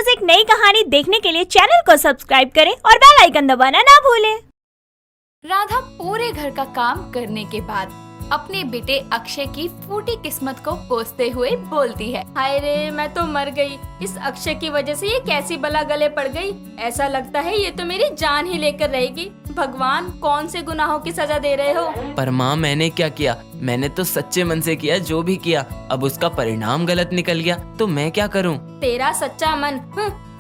रोज एक नई कहानी देखने के लिए चैनल को सब्सक्राइब करें और बेल आइकन दबाना ना भूलें। राधा पूरे घर का काम करने के बाद अपने बेटे अक्षय की फूटी किस्मत को कोसते हुए बोलती है, हाय रे मैं तो मर गई। इस अक्षय की वजह से ये कैसी बला गले पड़ गई। ऐसा लगता है ये तो मेरी जान ही लेकर रहेगी। भगवान कौन से गुनाहों की सजा दे रहे हो। पर माँ मैंने क्या किया? मैंने तो सच्चे मन से किया जो भी किया। अब उसका परिणाम गलत निकल गया तो मैं क्या करूँ? तेरा सच्चा मन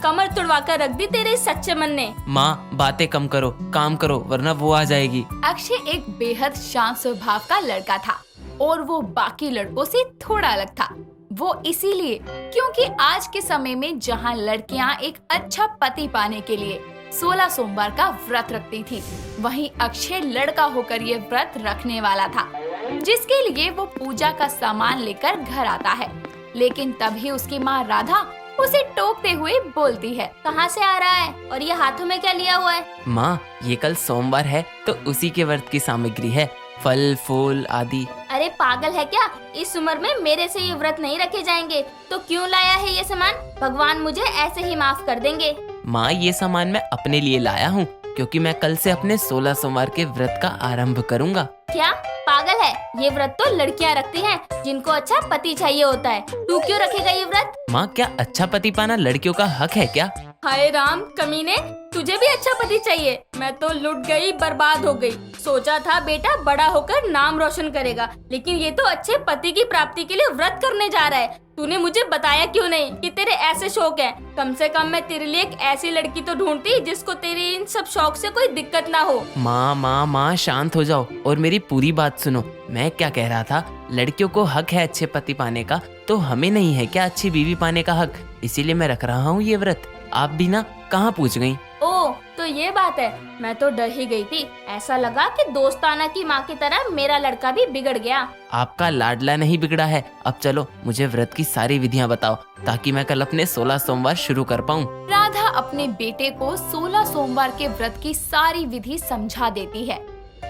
कमर तुड़वा कर रख दी तेरे इस सच्चे मन ने। माँ बातें कम करो, काम करो वरना वो आ जाएगी। अक्षय एक बेहद शांत स्वभाव का लड़का था और वो बाकी लड़कों से थोड़ा अलग था। वो इसीलिए क्योंकि आज के समय में जहाँ लड़कियाँ एक अच्छा पति पाने के लिए 16 सोमवार का व्रत रखती थी, वहीं अक्षय लड़का होकर ये व्रत रखने वाला था, जिसके लिए वो पूजा का सामान लेकर घर आता है। लेकिन तभी उसकी माँ राधा उसे टोकते हुए बोलती है, कहाँ से आ रहा है और ये हाथों में क्या लिया हुआ है? माँ ये कल सोमवार है तो उसी के व्रत की सामग्री है, फल फूल आदि। अरे पागल है क्या? इस उम्र में मेरे से ये व्रत नहीं रखे जाएंगे तो क्यों लाया है ये सामान? भगवान मुझे ऐसे ही माफ कर देंगे। माँ ये सामान मैं अपने लिए लाया हूँ क्योंकि मैं कल से अपने 16 सोमवार के व्रत का आरंभ करूँगा। क्या पागल है? ये व्रत तो लड़कियाँ रखती हैं जिनको अच्छा पति चाहिए होता है। तू क्यों रखेगा ये व्रत? माँ क्या अच्छा पति पाना लड़कियों का हक है क्या? हाय राम कमीने, तुझे भी अच्छा पति चाहिए? मैं तो लुट गई, बर्बाद हो गई। सोचा था बेटा बड़ा होकर नाम रोशन करेगा, लेकिन ये तो अच्छे पति की प्राप्ति के लिए व्रत करने जा रहा है। तूने मुझे बताया क्यों नहीं कि तेरे ऐसे शौक हैं? कम से कम मैं तेरे लिए एक ऐसी लड़की तो ढूंढती जिसको तेरे इन सब शौक से कोई दिक्कत ना हो। माँ शांत हो जाओ और मेरी पूरी बात सुनो। मैं क्या कह रहा था, लड़कियों को हक है अच्छे पति पाने का, तो हमें नहीं है क्या अच्छी बीवी पाने का हक? इसीलिए मैं रख रहा हूँ ये व्रत। आप भी ना कहाँ पूछ गई? ओह तो ये बात है। मैं तो डर ही गई थी। ऐसा लगा कि दोस्ताना की माँ की तरह मेरा लड़का भी बिगड़ गया। आपका लाडला नहीं बिगड़ा है। अब चलो मुझे व्रत की सारी विधियाँ बताओ ताकि मैं कल अपने 16 सोमवार शुरू कर पाऊँ। राधा अपने बेटे को 16 सोमवार के व्रत की सारी विधि समझा देती है।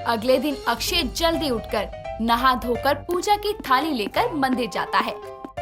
अगले दिन अक्षय जल्दी उठकर नहा धोकर पूजा की थाली लेकर मंदिर जाता है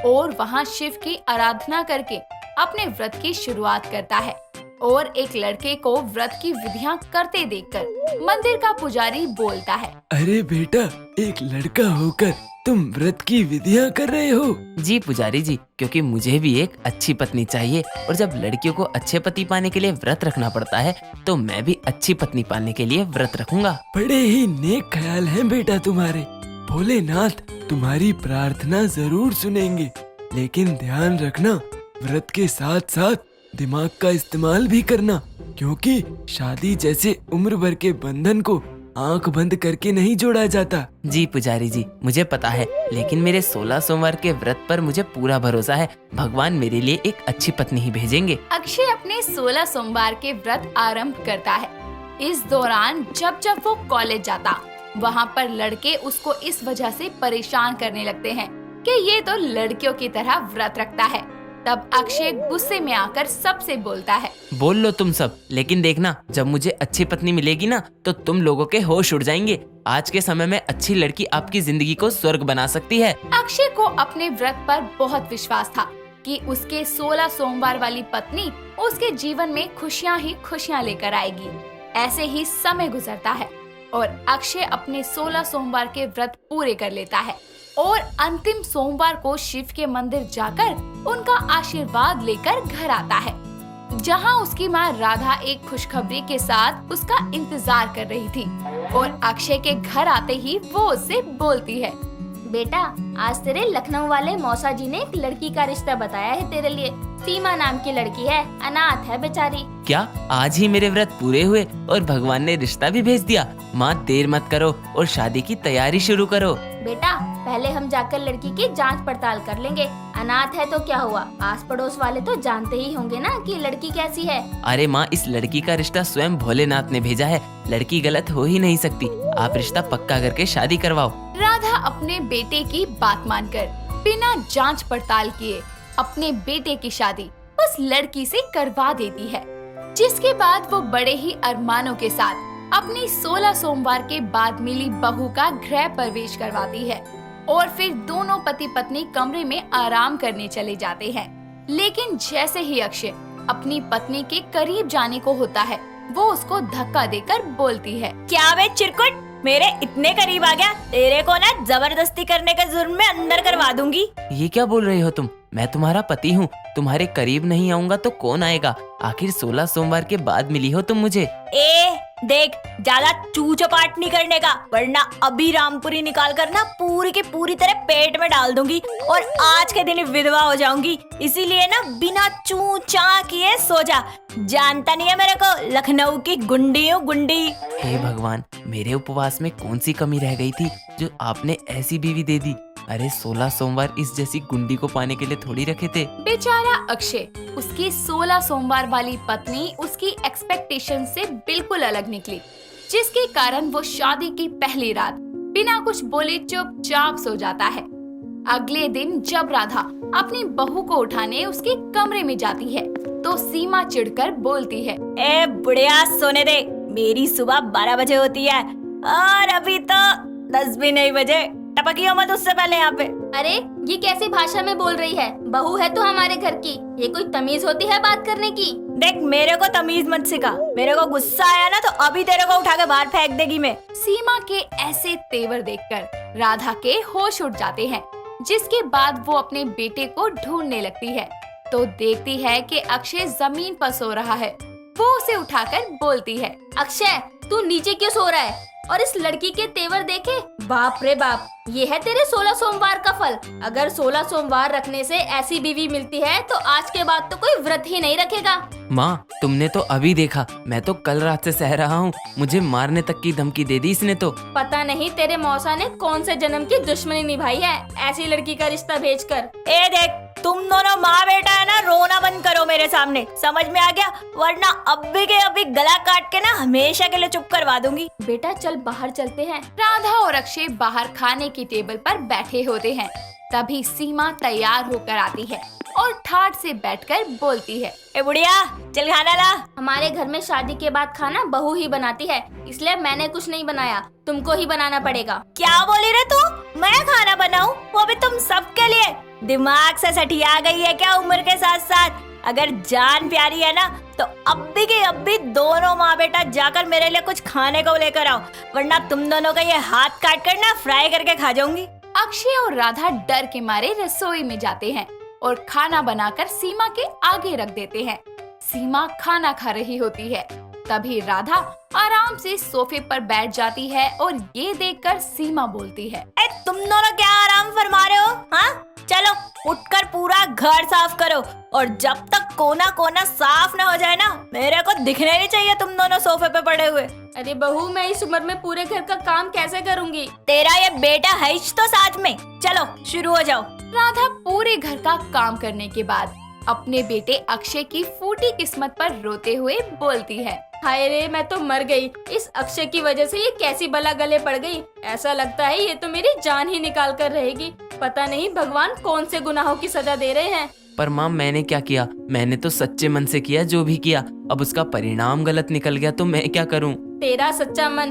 और वहाँ शिव की आराधना करके अपने व्रत की शुरुआत करता है। और एक लड़के को व्रत की विधियां करते देखकर मंदिर का पुजारी बोलता है, अरे बेटा, एक लड़का होकर तुम व्रत की विधियां कर रहे हो? जी पुजारी जी, क्योंकि मुझे भी एक अच्छी पत्नी चाहिए और जब लड़कियों को अच्छे पति पाने के लिए व्रत रखना पड़ता है तो मैं भी अच्छी पत्नी पाने के लिए व्रत रखूंगा। बड़े ही नेक ख्याल हैं बेटा तुम्हारे। भोलेनाथ तुम्हारी प्रार्थना जरूर सुनेंगे, लेकिन ध्यान रखना व्रत के साथ साथ दिमाग का इस्तेमाल भी करना, क्योंकि शादी जैसे उम्र भर के बंधन को आंख बंद करके नहीं जोड़ा जाता। जी पुजारी जी मुझे पता है, लेकिन मेरे 16 सोमवार के व्रत पर मुझे पूरा भरोसा है। भगवान मेरे लिए एक अच्छी पत्नी ही भेजेंगे। अक्षय अपने 16 सोमवार के व्रत आरंभ करता है। इस दौरान जब जब वो कॉलेज जाता, वहाँ पर लड़के उसको इस वजह से परेशान करने लगते हैं कि ये तो लड़कियों की तरह व्रत रखता है। तब अक्षय गुस्से में आकर सबसे बोलता है, बोल लो तुम सब, लेकिन देखना जब मुझे अच्छी पत्नी मिलेगी ना तो तुम लोगों के होश उड़ जाएंगे। आज के समय में अच्छी लड़की आपकी जिंदगी को स्वर्ग बना सकती है। अक्षय को अपने व्रत पर बहुत विश्वास था कि उसके 16 सोमवार वाली पत्नी उसके जीवन में खुशियाँ ही खुशियाँ लेकर आएगी। ऐसे ही समय गुजरता है और अक्षय अपने 16 सोमवार के व्रत पूरे कर लेता है और अंतिम सोमवार को शिव के मंदिर जाकर उनका आशीर्वाद लेकर घर आता है, जहां उसकी माँ राधा एक खुशखबरी के साथ उसका इंतजार कर रही थी। और अक्षय के घर आते ही वो उससे बोलती है, बेटा आज तेरे लखनऊ वाले मौसा जी ने एक लड़की का रिश्ता बताया है तेरे लिए। सीमा नाम की लड़की है, अनाथ है बेचारी। क्या आज ही मेरे व्रत पूरे हुए और भगवान ने रिश्ता भी भेज दिया? माँ देर मत करो और शादी की तैयारी शुरू करो। बेटा पहले हम जाकर लड़की की जांच पड़ताल कर लेंगे। अनाथ है तो क्या हुआ, आस पड़ोस वाले तो जानते ही होंगे ना कि लड़की कैसी है। अरे माँ इस लड़की का रिश्ता स्वयं भोलेनाथ ने भेजा है, लड़की गलत हो ही नहीं सकती। आप रिश्ता पक्का करके शादी करवाओ। राधा अपने बेटे की बात मानकर बिना जांच पड़ताल किए अपने बेटे की शादी उस लड़की से करवा देती है, जिसके बाद वो बड़े ही अरमानों के साथ अपनी 16 सोमवार के बाद मिली बहू का गृह प्रवेश करवाती है और फिर दोनों पति पत्नी कमरे में आराम करने चले जाते हैं। लेकिन जैसे ही अक्षय अपनी पत्नी के करीब जाने को होता है, वो उसको धक्का देकर बोलती है, क्या वे चिरकुट, मेरे इतने करीब आ गया, तेरे को ना जबरदस्ती करने के जुर्म में अंदर करवा दूंगी। ये क्या बोल रही हो तुम? मैं तुम्हारा पति हूँ, तुम्हारे करीब नहीं आऊंगा तो कौन आएगा? आखिर 16 सोमवार के बाद मिली हो तुम मुझे। देख, ज्यादा चू चपाट नहीं करने का, वरना अभी रामपुरी निकाल कर ना पूरी की पूरी तरह पेट में डाल दूंगी और आज के दिन ही विधवा हो जाऊंगी। इसीलिए ना बिना चू चा किए सो जा। जानता नहीं है मेरे को, लखनऊ की गुंडी हूँ, गुंडी। हे भगवान, मेरे उपवास में कौन सी कमी रह गई थी जो आपने ऐसी बीवी दे दी? अरे 16 सोमवार इस जैसी गुंडी को पाने के लिए थोड़ी रखे थे। बेचारा अक्षय, उसकी 16 सोमवार वाली पत्नी उसकी एक्सपेक्टेशन से बिल्कुल अलग निकली, जिसके कारण वो शादी की पहली रात बिना कुछ बोले चुपचाप सो जाता है। अगले दिन जब राधा अपनी बहू को उठाने उसके कमरे में जाती है तो सीमा चिढ़कर बोलती है, ए बुढ़िया, सोने दे, मेरी सुबह 12 बजे होती है और अभी तो 10 भी नहीं बजे। टपकियो मत उससे पहले यहाँ पे। अरे ये कैसी भाषा में बोल रही है? बहू है तो हमारे घर की, ये कोई तमीज होती है बात करने की? देख, मेरे को तमीज मत सिखा, मेरे को गुस्सा आया ना तो अभी तेरे को उठा के बाहर फेंक देगी मैं। सीमा के ऐसे तेवर देखकर राधा के होश उड़ जाते हैं, जिसके बाद वो अपने बेटे को ढूंढने लगती है तो देखती है कि अक्षय जमीन पर सो रहा है। वो उसे उठाकर बोलती है, अक्षय, तू नीचे क्यों सो रहा है? और इस लड़की के तेवर देखे, बाप रे बाप, ये है तेरे 16 सोमवार का फल। अगर 16 सोमवार रखने से ऐसी बीवी मिलती है तो आज के बाद तो कोई व्रत ही नहीं रखेगा। माँ, तुमने तो अभी देखा, मैं तो कल रात से सह रहा हूँ, मुझे मारने तक की धमकी दे दी इसने तो। पता नहीं तेरे मौसा ने कौन से जन्म की दुश्मनी निभाई है ऐसी लड़की का रिश्ता भेजकर। ए देख, तुम दोनों माँ बेटा है ना, रोना बंद करो मेरे सामने, समझ में आ गया? वरना अभी के अभी गला काट के ना हमेशा के लिए चुप करवा दूंगी। बेटा चल बाहर चलते हैं। राधा और अक्षय बाहर खाने की टेबल पर बैठे होते हैं। तभी सीमा तैयार होकर आती है और ठाठ से बैठकर बोलती है, ए बुढ़िया, चल खाना ला। हमारे घर में शादी के बाद खाना बहू ही बनाती है, इसलिए मैंने कुछ नहीं बनाया, तुमको ही बनाना पड़ेगा। क्या बोली रे तू? मैं खाना बनाऊं? वो भी तुम सबके लिए? दिमाग से सठिया गई है क्या उम्र के साथ साथ? अगर जान प्यारी है ना तो अभी के अभी दोनों माँ बेटा जाकर मेरे लिए कुछ खाने को लेकर आओ, वरना तुम दोनों का ये हाथ काट कर ना फ्राई करके खा जाऊंगी। अक्षय और राधा डर के मारे रसोई में जाते हैं और खाना बनाकर सीमा के आगे रख देते हैं। सीमा खाना खा रही होती है, तभी राधा आराम से सोफे पर बैठ जाती है और ये देखकर सीमा बोलती है, ए, तुम दोनों क्या आराम फरमा रहे हो? हाँ, चलो उठकर पूरा घर साफ करो और जब तक कोना कोना साफ ना हो जाए ना, मेरे को दिखने नहीं चाहिए तुम दोनों सोफे पे पड़े हुए। अरे बहू, मैं इस उम्र में पूरे घर का काम कैसे करूंगी? तेरा ये बेटा है तो साथ में, चलो शुरू हो जाओ। राधा पूरे घर का काम करने के बाद अपने बेटे अक्षय की फूटी किस्मत पर रोते हुए बोलती है, हाय रे, मैं तो मर गई। इस अक्षय की वजह से ये कैसी बला गले पड़ गई। ऐसा लगता है ये तो मेरी जान ही निकाल कर रहेगी। पता नहीं भगवान कौन से गुनाहों की सजा दे रहे हैं। पर माँ, मैंने क्या किया? मैंने तो सच्चे मन से किया जो भी किया, अब उसका परिणाम गलत निकल गया तो मैं क्या करूँ? तेरा सच्चा मन,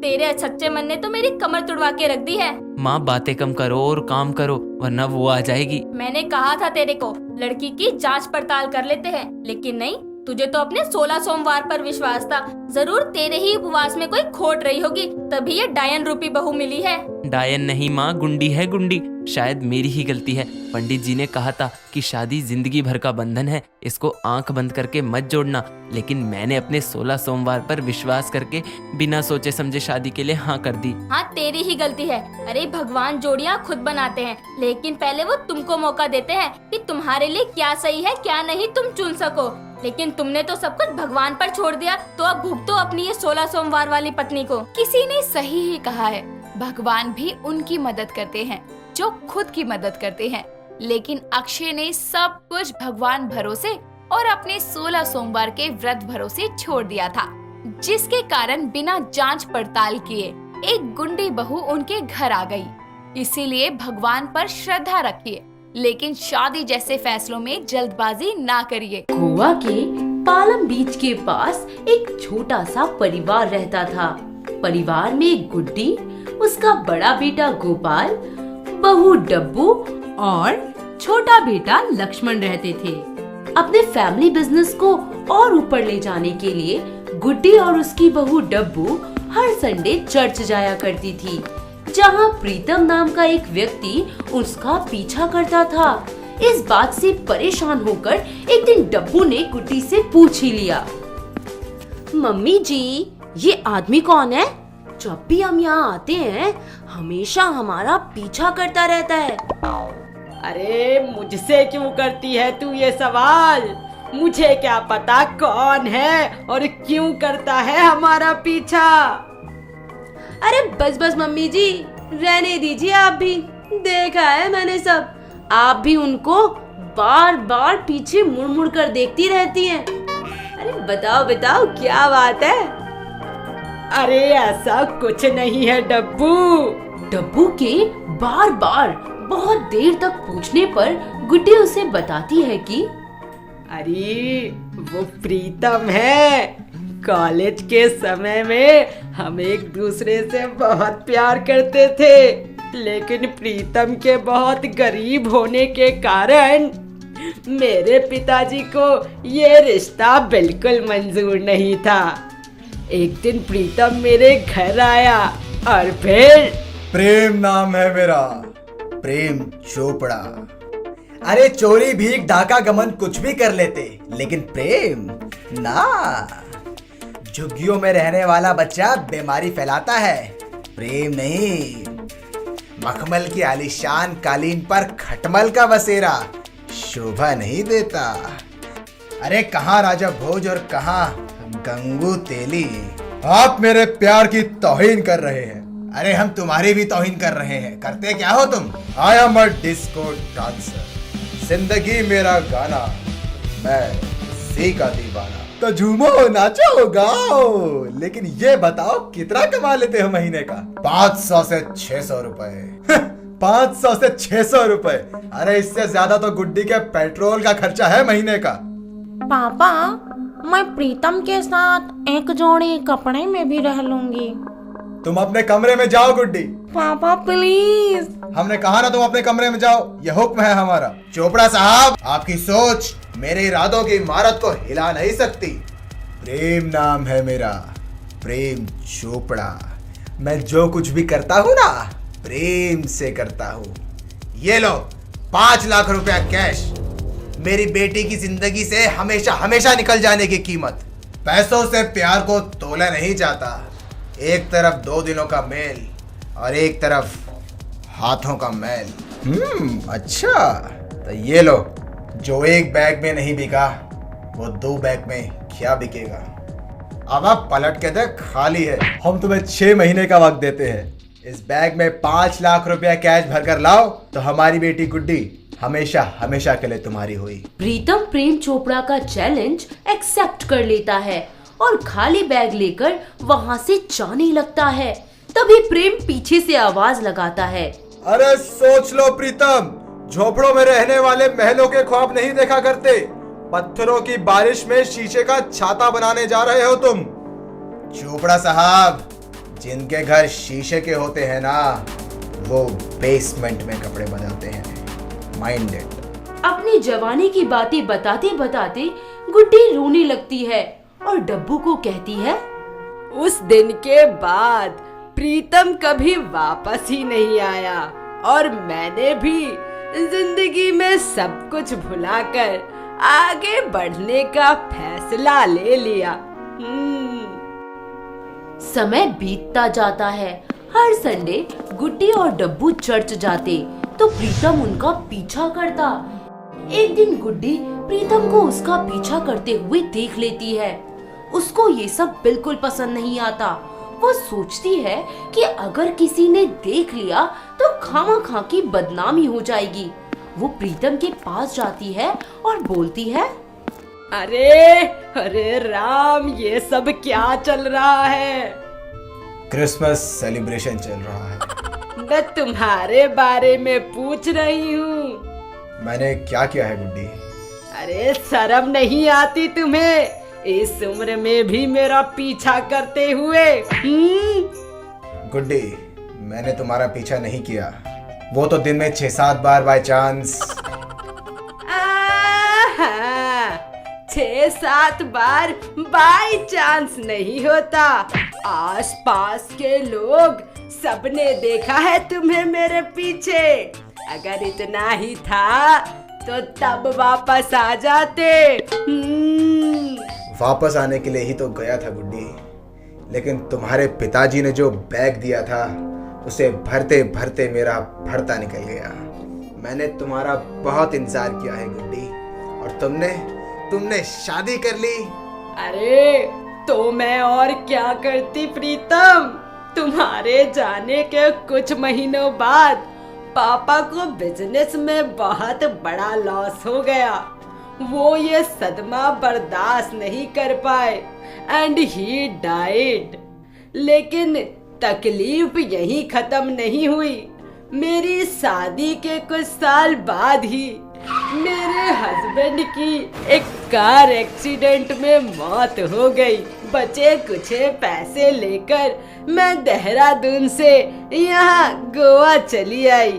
तेरे सच्चे मन ने तो मेरी कमर तुड़वा के रख दी है। माँ, बातें कम करो और काम करो, वरना वो आ जाएगी। मैंने कहा था तेरे को लड़की की जांच पड़ताल कर लेते हैं, लेकिन नहीं, तुझे तो अपने 16 सोमवार पर विश्वास था। जरूर तेरे ही उपवास में कोई खोट रही होगी, तभी ये डायन रूपी बहू मिली है। डायन नहीं माँ, गुंडी है गुंडी। शायद मेरी ही गलती है। पंडित जी ने कहा था कि शादी जिंदगी भर का बंधन है, इसको आंख बंद करके मत जोड़ना, लेकिन मैंने अपने 16 सोमवार पर विश्वास करके बिना सोचे समझे शादी के लिए हाँ कर दी। हाँ, तेरी ही गलती है। अरे भगवान जोड़ियाँ खुद बनाते हैं, लेकिन पहले वो तुमको मौका देते हैं कि तुम्हारे लिए क्या सही है क्या नहीं तुम चुन सको। लेकिन तुमने तो सब कुछ भगवान पर छोड़ दिया, तो अब भुगतो अपनी ये 16 सोमवार वाली पत्नी को। किसी ने सही ही कहा है, भगवान भी उनकी मदद करते हैं जो खुद की मदद करते हैं। लेकिन अक्षय ने सब कुछ भगवान भरोसे और अपने 16 सोमवार के व्रत भरोसे छोड़ दिया था, जिसके कारण बिना जांच पड़ताल किए एक गुंडी बहू उनके घर आ गई। इसीलिए भगवान पर श्रद्धा रखिए, लेकिन शादी जैसे फैसलों में जल्दबाजी ना करिए। गोवा के पालम बीच के पास एक छोटा सा परिवार रहता था। परिवार में एक गुड्डी, उसका बड़ा बेटा गोपाल, बहू डब्बू और छोटा बेटा लक्ष्मण रहते थे। अपने फैमिली बिजनेस को और ऊपर ले जाने के लिए गुड्डी और उसकी बहू डब्बू हर संडे चर्च जाया करती थी, जहाँ प्रीतम नाम का एक व्यक्ति उसका पीछा करता था। इस बात से परेशान होकर एक दिन डब्बू ने गुड्डी से पूछ ही लिया, मम्मी जी, ये आदमी कौन है? जब भी हम यहाँ आते हैं हमेशा हमारा पीछा करता रहता है। अरे मुझसे क्यों करती है तू ये सवाल? मुझे क्या पता कौन है और क्यों करता है हमारा पीछा। अरे बस बस मम्मी जी, रहने दीजिए, आप भी देखा है मैंने सब। आप भी उनको बार बार पीछे मुड़ मुड़ कर देखती रहती हैं। अरे बताओ बताओ क्या बात है? अरे ऐसा कुछ नहीं है डब्बू। डब्बू के बार बार बहुत देर तक पूछने पर गुड्डी उसे बताती है कि अरे वो प्रीतम है। कॉलेज के समय में हम एक दूसरे से बहुत प्यार करते थे, लेकिन प्रीतम के बहुत गरीब होने के कारण मेरे पिताजी को ये रिश्ता बिल्कुल मंजूर नहीं था। एक दिन प्रीतम मेरे घर आया और फिर प्रेम नाम है मेरा, प्रेम चोपड़ा। अरे चोरी भीख डाका गमन कुछ भी कर लेते, लेकिन प्रेम ना। झुग्गियों में रहने वाला बच्चा बीमारी फैलाता है, प्रेम नहीं। मखमल की आलीशान कालीन पर खटमल का बसेरा शोभा नहीं देता। अरे कहाँ राजा भोज और कहाँ गंगू तेली। आप मेरे प्यार की तौहीन कर रहे हैं। अरे हम तुम्हारी भी तौहीन कर रहे हैं। करते क्या हो तुम? I am a disco dancer, जिंदगी मेरा गाना, मैं इसी का दीवाना। तो झूमो, नाचो, गाओ, लेकिन ये बताओ कितना कमा लेते हो महीने का? 500 से 600 रुपए। 500 से 600 रुपए? अरे इससे ज्यादा तो गुड्डी के पेट्रोल का खर्चा है महीने का। पापा, मैं प्रीतम के साथ एक जोड़ी कपड़े में भी रह लूंगी। तुम अपने कमरे में जाओ गुड्डी। पापा प्लीज। हमने कहा ना तुम अपने कमरे में जाओ, यह हुक्म है हमारा। चोपड़ा साहब, आपकी सोच मेरे इरादों की इमारत को हिला नहीं सकती। प्रेम नाम है मेरा, प्रेम चोपड़ा। मैं जो कुछ भी करता हूँ ना, प्रेम से करता हूँ। ये लो 5 लाख रुपया कैश, मेरी बेटी की जिंदगी से हमेशा हमेशा निकल जाने की कीमत। पैसों से प्यार को तोला नहीं जाता। एक तरफ 2 दिनों का मेल और एक तरफ हाथों का मैल। अच्छा, तो ये लो, जो एक बैग में नहीं बिका वो 2 बैग में क्या बिकेगा? अब आप पलट के देख, खाली है। हम तुम्हें 6 महीने का वक्त देते हैं। इस बैग में 5 लाख रुपया कैश भरकर लाओ, तो हमारी बेटी गुड्डी हमेशा हमेशा के लिए तुम्हारी हुई। प्रीतम प्रेम चोपड़ा का चैलेंज एक्सेप्ट कर लेता है और खाली बैग लेकर वहाँ से जाने लगता है। तभी प्रेम पीछे से आवाज लगाता है, अरे सोच लो प्रीतम, झोपड़ों में रहने वाले महलों के ख्वाब नहीं देखा करते। पत्थरों की बारिश में शीशे का छाता बनाने जा रहे हो तुम। चोपड़ा साहब, जिनके घर शीशे के होते हैं ना, वो बेसमेंट में कपड़े बनाते हैं। Mind it. अपनी जवानी की बातें बताते बताते गुड्डी रोने लगती है और डब्बू को कहती है, उस दिन के बाद प्रीतम कभी वापस ही नहीं आया और मैंने भी जिंदगी में सब कुछ भुलाकर आगे बढ़ने का फैसला ले लिया। समय बीतता जाता है। हर संडे गुड्डी और डब्बू चर्च जाते तो प्रीतम उनका पीछा करता। एक दिन गुड्डी प्रीतम को उसका पीछा करते हुए देख लेती है। उसको ये सब बिल्कुल पसंद नहीं आता। वो सोचती है कि अगर किसी ने देख लिया तो खामा-खा की बदनामी हो जाएगी। वो प्रीतम के पास जाती है और बोलती है, अरे राम, ये सब क्या चल रहा है? क्रिसमस सेलिब्रेशन चल रहा है। मैं तुम्हारे बारे में पूछ रही हूँ। मैंने क्या किया है गुड्डी? अरे शर्म नहीं आती तुम्हें? इस उम्र में भी मेरा पीछा करते हुए। गुड्डी, मैंने तुम्हारा पीछा नहीं किया। वो तो दिन में 6-7 बार बाय चांस। 6-7 बार बाई चांस नहीं होता। आसपास के लोग सबने देखा है तुम्हें मेरे पीछे। अगर इतना ही था तो तब वापस आ जाते। वापस आने के लिए ही तो गया था गुड्डी, लेकिन तुम्हारे पिताजी ने जो बैग दिया था उसे भरते भरते मेरा भरता निकल गया। मैंने तुम्हारा बहुत इंतजार किया है गुड्डी, और तुमने शादी कर ली। अरे तो मैं और क्या करती प्रीतम। तुम्हारे जाने के कुछ महीनों बाद पापा को बिजनेस में बहुत बड़ा लॉस हो गया। वो ये सदमा बर्दाश्त नहीं कर पाए एंड ही डाइड। लेकिन तकलीफ यहीं खत्म नहीं हुई। मेरी शादी के कुछ साल बाद ही मेरे हस्बैंड की एक कार एक्सीडेंट में मौत हो गई। बचे कुछे पैसे लेकर मैं देहरादून से यहाँ गोवा चली आई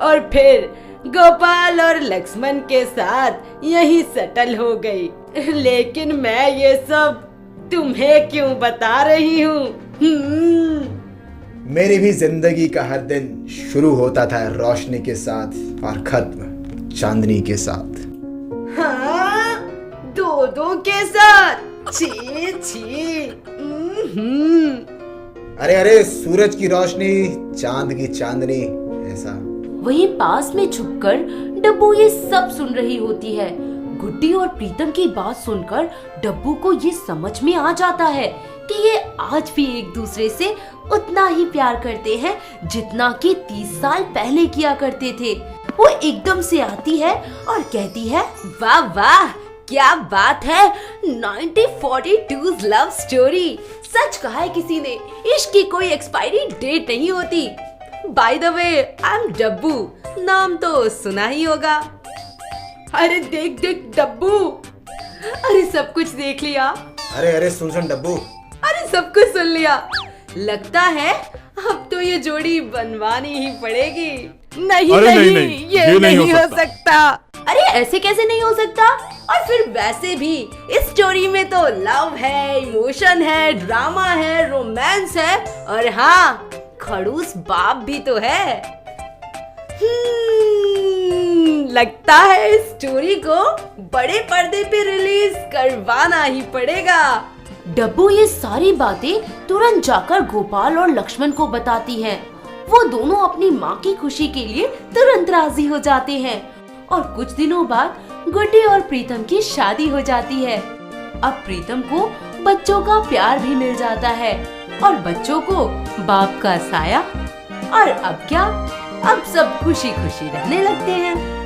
और फिर गोपाल और लक्ष्मण के साथ यहीं सेटल हो गई। लेकिन मैं ये सब तुम्हें क्यों बता रही हूँ? मेरी भी जिंदगी का हर दिन शुरू होता था रोशनी के साथ और खत्म चांदनी के साथ। हाँ, दो के साथ। छी छी। अरे सूरज की रोशनी, चांद की चांदनी, ऐसा। वहीं पास में छुपकर डब्बू ये सब सुन रही होती है। गुड्डी और प्रीतम की बात सुनकर डब्बू को ये समझ में आ जाता है कि ये आज भी एक दूसरे से उतना ही प्यार करते हैं जितना कि 30 साल पहले किया करते थे। वो एकदम से आती है और कहती है, वाह वाह क्या बात है, 1942 लव स्टोरी। सच कहा है किसी ने, इश्क की कोई एक्सपायरी डेट नहीं होती। By the way I am Dabbu, नाम तो सुना ही होगा। अरे देख डब्बू। अरे सब कुछ देख लिया। अरे सुन डब्बू। अरे सब कुछ सुन लिया। लगता है अब तो ये जोड़ी बनवानी ही पड़ेगी। नहीं, ये नहीं हो सकता। अरे ऐसे कैसे नहीं हो सकता? और फिर वैसे भी इस स्टोरी में तो लव है, इमोशन है, ड्रामा है, रोमांस है और हाँ, खड़ूस बाप भी तो है। लगता है इस स्टोरी को बड़े पर्दे पे रिलीज करवाना ही पड़ेगा। डब्बू ये सारी बातें तुरंत जाकर गोपाल और लक्ष्मण को बताती है। वो दोनों अपनी माँ की खुशी के लिए तुरंत राजी हो जाते हैं और कुछ दिनों बाद गुड्डी और प्रीतम की शादी हो जाती है। अब प्रीतम को बच्चों का प्यार भी मिल जाता है और बच्चों को बाप का साया। और अब क्या, अब सब खुशी खुशी रहने लगते हैं।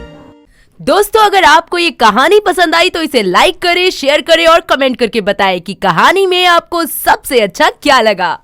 दोस्तों अगर आपको ये कहानी पसंद आई तो इसे लाइक करें, शेयर करें और कमेंट करके बताएं कि कहानी में आपको सबसे अच्छा क्या लगा।